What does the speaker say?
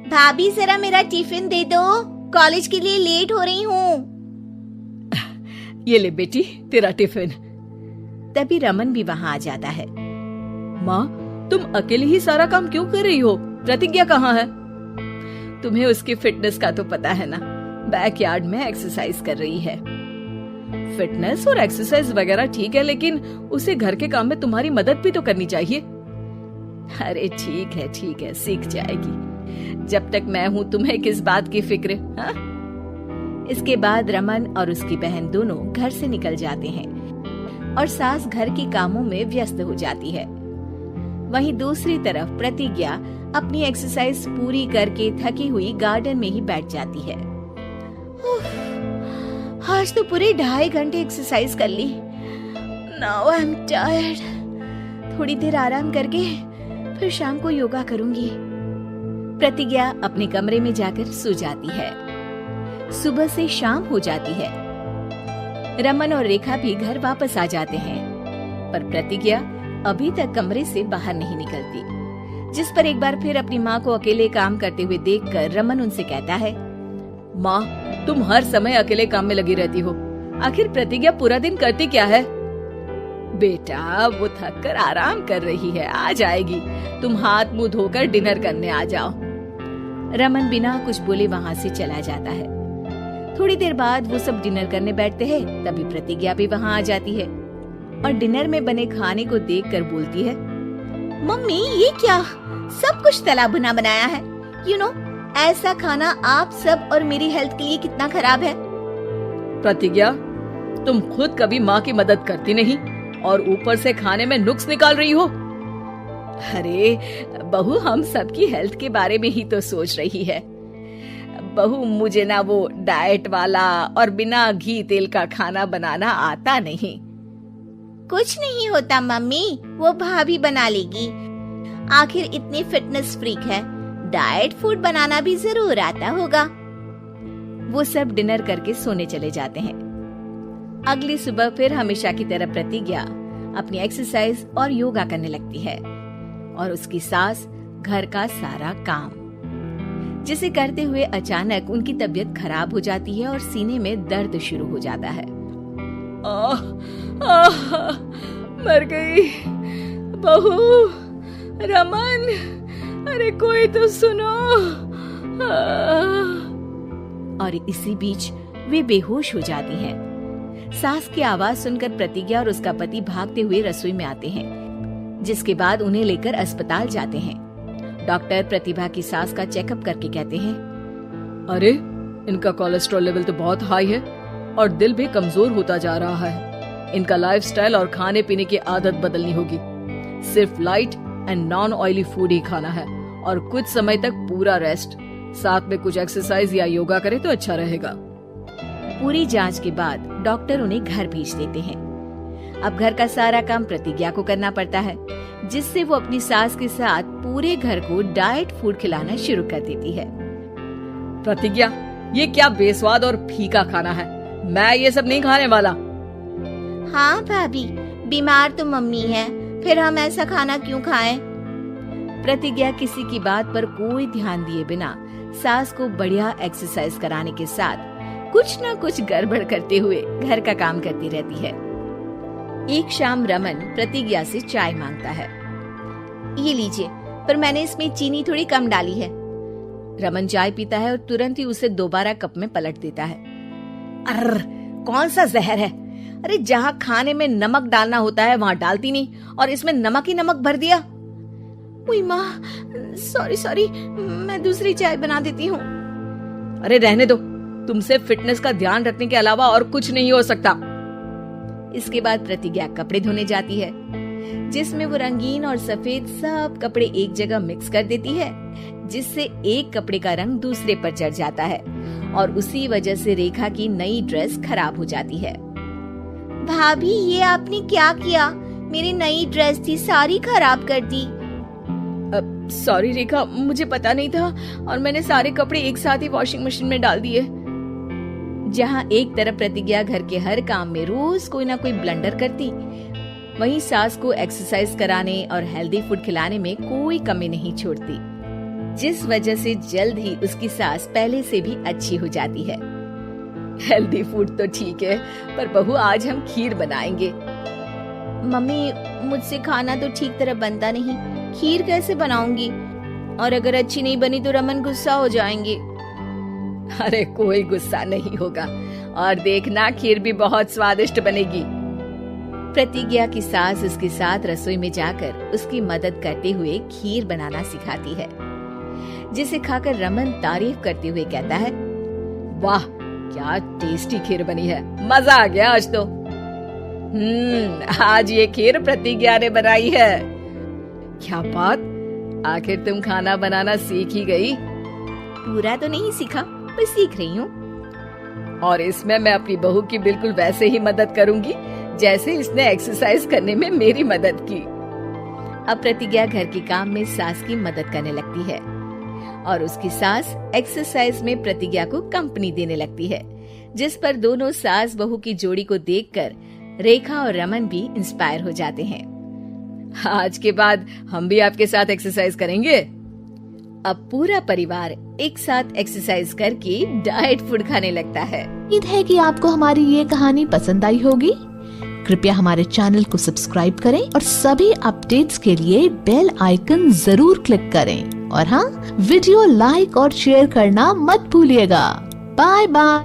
भाभी जरा मेरा टिफिन दे दो, कॉलेज के लिए लेट हो रही हूँ। ये ले बेटी तेरा टिफिन। तभी रमन भी वहाँ आ जाता है। माँ, तुम अकेले ही सारा काम क्यों कर रही हो? प्रतिज्ञा कहाँ है? तुम्हें उसकी फिटनेस का तो पता है ना, बैकयार्ड में एक्सरसाइज कर रही है। फिटनेस और एक्सरसाइज वगैरह ठीक है, लेकिन उसे घर के काम में तुम्हारी मदद भी तो करनी चाहिए। अरे ठीक है, सीख जाएगी। जब तक मैं हूँ तुम्हें किस बात की फिक्र? हाँ? इसके बाद रमन और उसकी बहन दोनों घर से निकल जाते हैं और सास घर के कामों में व्यस्त हो जाती है। वहीं दूसरी तरफ प्रतिज्ञा अपनी एक्सरसाइज पूरी करके थकी हुई गार्डन में ही बैठ जाती है। आज तो पूरे 2.5 घंटे एक्सरसाइज कर ली। Now I am tired. थोड़ी देर आराम करके फिर शाम को योगा करूंगी। प्रतिज्ञा अपने कमरे में जाकर सो जाती है। सुबह से शाम हो जाती है। रमन और रेखा भी घर वापस आ जाते हैं, पर प्रतिज्ञा अभी तक कमरे से बाहर नहीं निकलती, जिस पर एक बार फिर अपनी माँ को अकेले काम करते हुए देखकर रमन उनसे कहता है, माँ, तुम हर समय अकेले काम में लगी रहती हो। आखिर प्रतिज्ञा पूरा दिन करती क्या है? बेटा, वो थक कर आराम कर रही है, आ जाएगी। तुम हाथ मुंह धोकर डिनर करने आ जाओ। रमन बिना कुछ बोले वहाँ से चला जाता है। थोड़ी देर बाद वो सब डिनर करने बैठते हैं। तभी प्रतिज्ञा भी वहाँ आ जाती है और डिनर में बने खाने को देखकर बोलती है, मम्मी ये क्या, सब कुछ तला भुना बनाया है। यू नो, ऐसा खाना आप सब और मेरी हेल्थ के लिए कितना खराब है। प्रतिज्ञा, तुम खुद कभी माँ की मदद करती नहीं और ऊपर से खाने में नुक्स निकाल रही हो। अरे बहू, हम सबकी हेल्थ के बारे में ही तो सोच रही है। बहू, मुझे ना वो डाइट वाला और बिना घी तेल का खाना बनाना आता नहीं। कुछ नहीं होता मम्मी, वो भाभी बना लेगी। आखिर इतनी फिटनेस फ्रीक है, डाइट फूड बनाना भी जरूर आता होगा। वो सब डिनर करके सोने चले जाते हैं। अगली सुबह फिर हमेशा की तरह प्रतिज्ञा अपनी एक्सरसाइज और योगा करने लगती है और उसकी सास घर का सारा काम, जिसे करते हुए अचानक उनकी तबीयत खराब हो जाती है और सीने में दर्द शुरू हो जाता है। मर गई बहू। रमन, अरे कोई तो सुनो। और इसी बीच वे बेहोश हो जाती हैं। सास की आवाज सुनकर प्रतिज्ञा और उसका पति भागते हुए रसोई में आते हैं, जिसके बाद उन्हें लेकर अस्पताल जाते हैं। डॉक्टर प्रतिभा की सास का चेकअप करके कहते हैं, अरे इनका कोलेस्ट्रॉल लेवल तो बहुत हाई है और दिल भी कमजोर होता जा रहा है। इनका लाइफस्टाइल और खाने पीने की आदत बदलनी होगी। सिर्फ light and non oily food ही खाना है और कुछ समय तक पूरा रेस्ट, साथ में कुछ एक्सरसाइज या योगा करे तो अच्छा रहेगा। पूरी जांच के बाद डॉक्टर उन्हें घर भेज देते हैं। अब घर का सारा काम प्रतिज्ञा को करना पड़ता है, जिससे वो अपनी सास के साथ पूरे घर को डाइट फूड खिलाना शुरू कर देती है। प्रतिज्ञा, ये क्या बेस्वाद और फीका खाना है, मैं ये सब नहीं खाने वाला। हाँ भाभी, बीमार तो मम्मी है, फिर हम ऐसा खाना क्यों खाएं? प्रतिज्ञा किसी की बात पर कोई ध्यान दिए बिना सास को बढ़िया एक्सरसाइज कराने के साथ कुछ न कुछ गड़बड़ करते हुए घर का काम करती रहती है। एक शाम रमन प्रतिज्ञा से चाय मांगता है। ये लीजिए, पर मैंने इसमें चीनी थोड़ी कम डाली है। रमन चाय पीता है और तुरंत ही उसे दोबारा कप में पलट देता है। अर्र, कौन सा जहर है? अरे जहाँ खाने में नमक डालना होता है वहाँ डालती नहीं और इसमें नमक ही नमक भर दिया। उई माँ, सॉरी, मैं दूसरी चाय बना देती हूँ। अरे रहने दो, तुमसे फिटनेस का ध्यान रखने के अलावा और कुछ नहीं हो सकता। इसके बाद प्रतिज्ञा कपड़े धोने जाती है, जिसमें वो रंगीन और सफेद सब कपड़े एक जगह मिक्स कर देती है, जिससे एक कपड़े का रंग दूसरे पर चढ़ जाता है और उसी वजह से रेखा की नई ड्रेस खराब हो जाती है। भाभी, ये आपने क्या किया? मेरी नई ड्रेस थी, सारी खराब कर दी। सॉरी रेखा, मुझे पता नहीं था और मैंने सारे कपड़े एक साथ ही वॉशिंग मशीन में डाल दिए। जहाँ एक तरफ प्रतिज्ञा घर के हर काम में रोज कोई ना कोई ब्लंडर करती, वहीं सास को एक्सरसाइज कराने और हेल्दी फूड खिलाने में कोई कमी नहीं छोड़ती। जिस वजह से जल्द ही उसकी सांस पहले से भी अच्छी हो जाती है। हेल्दी फूड तो ठीक है, पर बहू आज हम खीर बनाएंगे। मम्मी, मुझसे खाना तो ठीक तरह बनता नहीं, खीर कैसे बनाऊंगी? और अगर अच्छी नहीं बनी तो रमन गुस्सा हो जाएंगे। अरे कोई गुस्सा नहीं होगा, और देखना खीर भी बहुत स्वादिष्ट बनेगी। प्रतिज्ञा की सास उसके साथ रसोई में जाकर उसकी मदद करते हुए खीर बनाना सिखाती है, जिसे खाकर रमन तारीफ करते हुए कहता है, वाह क्या टेस्टी खीर बनी है, मजा आ गया आज तो। आज ये खीर प्रतिज्ञा ने बनाई है। क्या बात, आखिर तुम खाना बनाना सीख ही गई? पूरा तो नहीं सीखा, बस सीख रही हूँ। और इसमें मैं अपनी बहू की बिल्कुल वैसे ही मदद करूंगी जैसे इसने एक्सरसाइज करने में मेरी मदद की। अब प्रतिज्ञा घर के काम में सास की मदद करने लगती है और उसकी सास एक्सरसाइज में प्रतिज्ञा को कंपनी देने लगती है, जिस पर दोनों सास बहू की जोड़ी को देखकर रेखा और रमन भी इंस्पायर हो जाते हैं। आज के बाद हम भी आपके साथ एक्सरसाइज करेंगे। अब पूरा परिवार एक साथ एक्सरसाइज करके डाइट फूड खाने लगता है। उम्मीद है कि आपको हमारी ये कहानी पसंद आई होगी। कृपया हमारे चैनल को सब्सक्राइब करें और सभी अपडेट्स के लिए बेल आइकन जरूर क्लिक करें। और हाँ, वीडियो लाइक और शेयर करना मत भूलिएगा। Bye bye.